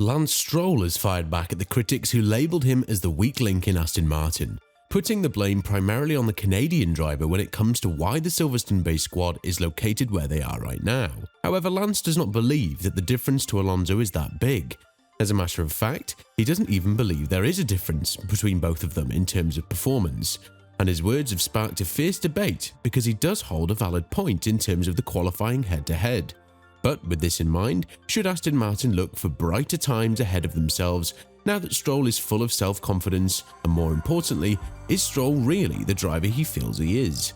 Lance Stroll has fired back at the critics who labelled him as the weak link in Aston Martin, putting the blame primarily on the Canadian driver when it comes to why the Silverstone-based squad is located where they are right now. However, Lance does not believe that the difference to Alonso is that big. As a matter of fact, he doesn't even believe there is a difference between both of them in terms of performance, and his words have sparked a fierce debate because he does hold a valid point in terms of the qualifying head-to-head. But with this in mind, should Aston Martin look for brighter times ahead of themselves now that Stroll is full of self-confidence, and more importantly, is Stroll really the driver he feels he is?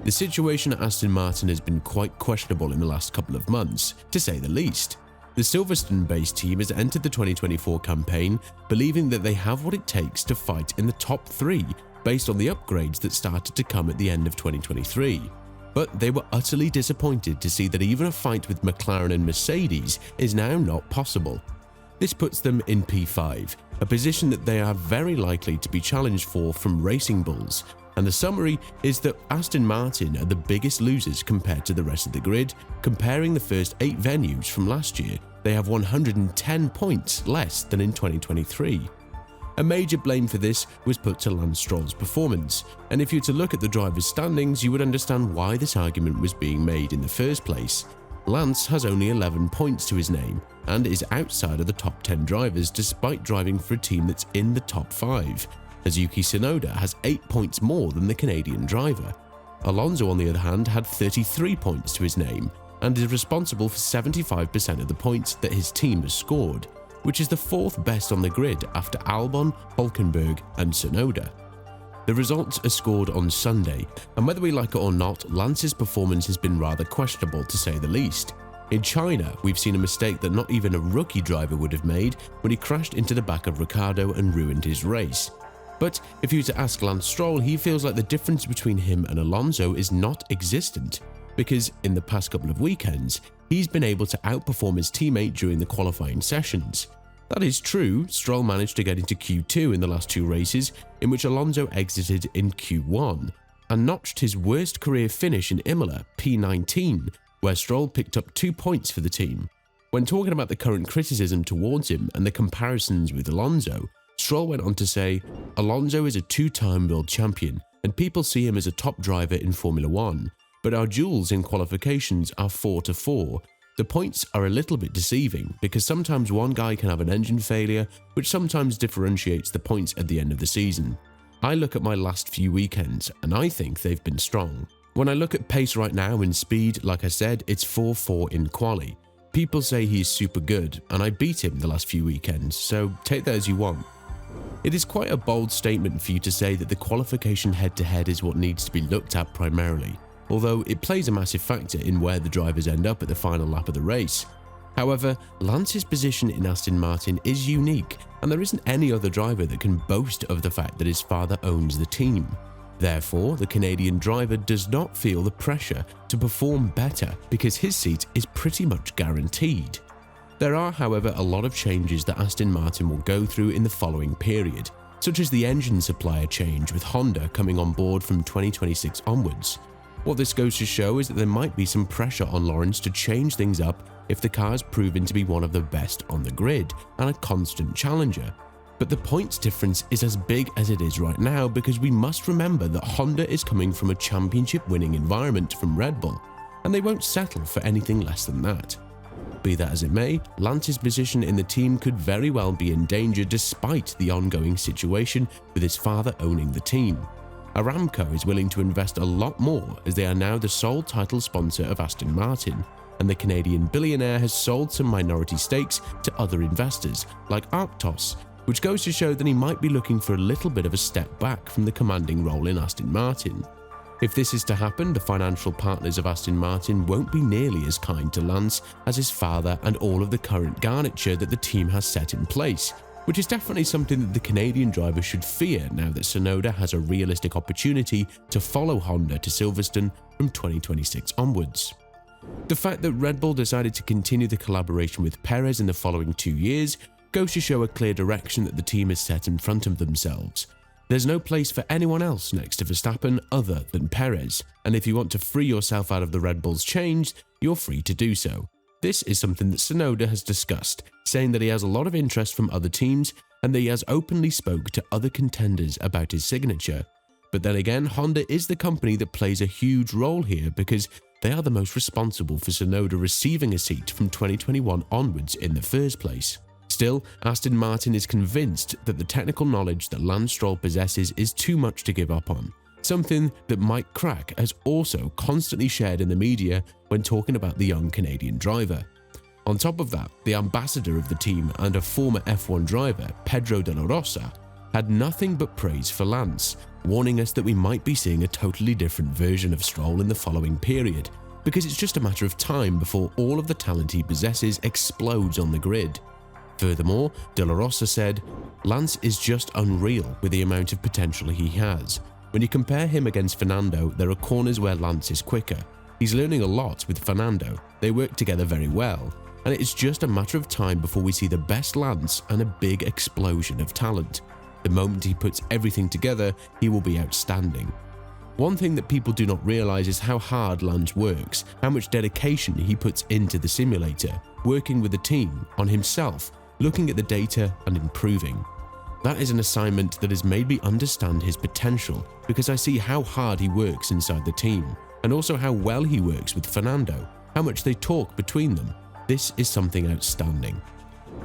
The situation at Aston Martin has been quite questionable in the last couple of months, to say the least. The Silverstone-based team has entered the 2024 campaign believing that they have what it takes to fight in the top 3 based on the upgrades that started to come at the end of 2023. But they were utterly disappointed to see that even a fight with McLaren and Mercedes is now not possible. This puts them in P5, a position that they are very likely to be challenged for from Racing Bulls, and the summary is that Aston Martin are the biggest losers compared to the rest of the grid. Comparing the first 8 venues from last year, they have 110 points less than in 2023. A major blame for this was put to Lance Stroll's performance, and if you were to look at the drivers' standings, you would understand why this argument was being made in the first place. Lance has only 11 points to his name and is outside of the top 10 drivers despite driving for a team that's in the top 5. As Yuki Tsunoda has 8 points more than the Canadian driver. Alonso, on the other hand, had 33 points to his name and is responsible for 75% of the points that his team has scored, which is the 4th best on the grid after Albon, Hülkenberg and Tsunoda. The results are scored on Sunday, and whether we like it or not, Lance's performance has been rather questionable to say the least. In China, we've seen a mistake that not even a rookie driver would have made when he crashed into the back of Ricciardo and ruined his race. But if you were to ask Lance Stroll, he feels like the difference between him and Alonso is not existent, because in the past couple of weekends, he's been able to outperform his teammate during the qualifying sessions. That is true, Stroll managed to get into Q2 in the last 2 races, in which Alonso exited in Q1, and notched his worst career finish in Imola, P19, where Stroll picked up 2 points for the team. When talking about the current criticism towards him and the comparisons with Alonso, Stroll went on to say, "Alonso is a 2-time world champion, and people see him as a top driver in Formula 1, but our duels in qualifications are 4-4. The points are a little bit deceiving because sometimes one guy can have an engine failure, which sometimes differentiates the points at the end of the season. I look at my last few weekends and I think they've been strong. When I look at pace right now in speed, like I said, it's 4-4 in quali. People say he is super good, and I beat him the last few weekends, so take that as you want." It is quite a bold statement for you to say that the qualification head-to-head is what needs to be looked at primarily, although it plays a massive factor in where the drivers end up at the final lap of the race. However, Lance's position in Aston Martin is unique, and there isn't any other driver that can boast of the fact that his father owns the team. Therefore, the Canadian driver does not feel the pressure to perform better because his seat is pretty much guaranteed. There are, however, a lot of changes that Aston Martin will go through in the following period, such as the engine supplier change with Honda coming on board from 2026 onwards. What this goes to show is that there might be some pressure on Lawrence to change things up if the car is proven to be one of the best on the grid and a constant challenger. But the points difference is as big as it is right now because we must remember that Honda is coming from a championship winning environment from Red Bull, and they won't settle for anything less than that. Be that as it may, Lance's position in the team could very well be in danger despite the ongoing situation with his father owning the team. Aramco is willing to invest a lot more as they are now the sole title sponsor of Aston Martin, and the Canadian billionaire has sold some minority stakes to other investors like Arctos, which goes to show that he might be looking for a little bit of a step back from the commanding role in Aston Martin. If this is to happen, the financial partners of Aston Martin won't be nearly as kind to Lance as his father and all of the current garniture that the team has set in place, which is definitely something that the Canadian driver should fear now that Tsunoda has a realistic opportunity to follow Honda to Silverstone from 2026 onwards. The fact that Red Bull decided to continue the collaboration with Perez in the following 2 years goes to show a clear direction that the team has set in front of themselves. There's no place for anyone else next to Verstappen other than Perez, and if you want to free yourself out of the Red Bull's chains, you're free to do so. This is something that Tsunoda has discussed, saying that he has a lot of interest from other teams and that he has openly spoke to other contenders about his signature. But then again, Honda is the company that plays a huge role here because they are the most responsible for Tsunoda receiving a seat from 2021 onwards in the first place. Still, Aston Martin is convinced that the technical knowledge that Lance Stroll possesses is too much to give up on, something that Mike Crack has also constantly shared in the media when talking about the young Canadian driver. On top of that, the ambassador of the team and a former F1 driver, Pedro de la Rosa, had nothing but praise for Lance, warning us that we might be seeing a totally different version of Stroll in the following period, because it's just a matter of time before all of the talent he possesses explodes on the grid. Furthermore, De La Rosa said, "Lance is just unreal with the amount of potential he has. When you compare him against Fernando, there are corners where Lance is quicker. He's learning a lot with Fernando, they work together very well, and it's just a matter of time before we see the best Lance and a big explosion of talent. The moment he puts everything together, he will be outstanding." One thing that people do not realize is how hard Lance works, how much dedication he puts into the simulator, working with the team, on himself, looking at the data and improving. That is an assignment that has made me understand his potential because I see how hard he works inside the team, and also how well he works with Fernando, how much they talk between them. This is something outstanding.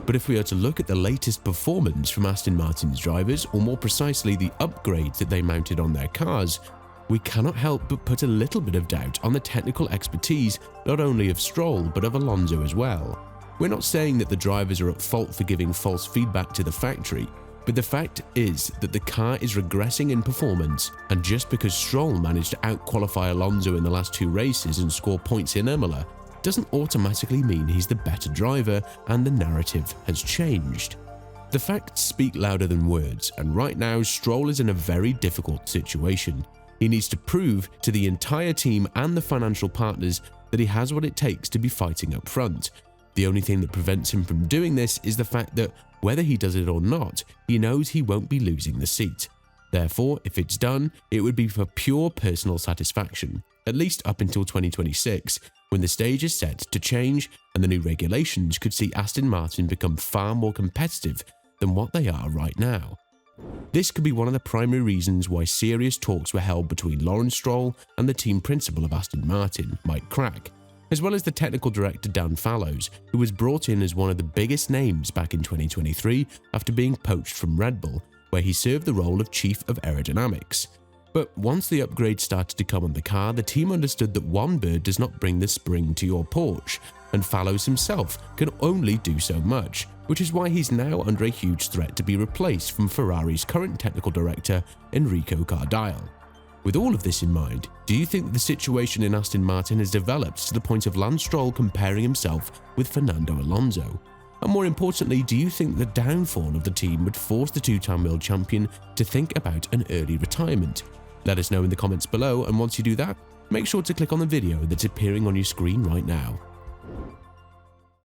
But if we are to look at the latest performance from Aston Martin's drivers, or more precisely the upgrades that they mounted on their cars, we cannot help but put a little bit of doubt on the technical expertise not only of Stroll but of Alonso as well. We're not saying that the drivers are at fault for giving false feedback to the factory, but the fact is that the car is regressing in performance, and just because Stroll managed to out-qualify Alonso in the last 2 races and score points in Imola, doesn't automatically mean he's the better driver, and the narrative has changed. The facts speak louder than words, and right now Stroll is in a very difficult situation. He needs to prove to the entire team and the financial partners that he has what it takes to be fighting up front. The only thing that prevents him from doing this is the fact that whether he does it or not, he knows he won't be losing the seat. Therefore, if it's done, it would be for pure personal satisfaction, at least up until 2026, when the stage is set to change and the new regulations could see Aston Martin become far more competitive than what they are right now. This could be one of the primary reasons why serious talks were held between Lawrence Stroll and the team principal of Aston Martin, Mike Crack, as well as the technical director Dan Fallows, who was brought in as one of the biggest names back in 2023 after being poached from Red Bull, where he served the role of Chief of Aerodynamics. But once the upgrades started to come on the car, the team understood that one bird does not bring the spring to your porch, and Fallows himself can only do so much, which is why he's now under a huge threat to be replaced from Ferrari's current technical director, Enrico Cardile. With all of this in mind, do you think that the situation in Aston Martin has developed to the point of Lance Stroll comparing himself with Fernando Alonso? And more importantly, do you think the downfall of the team would force the 2-time world champion to think about an early retirement? Let us know in the comments below, and once you do that, make sure to click on the video that's appearing on your screen right now.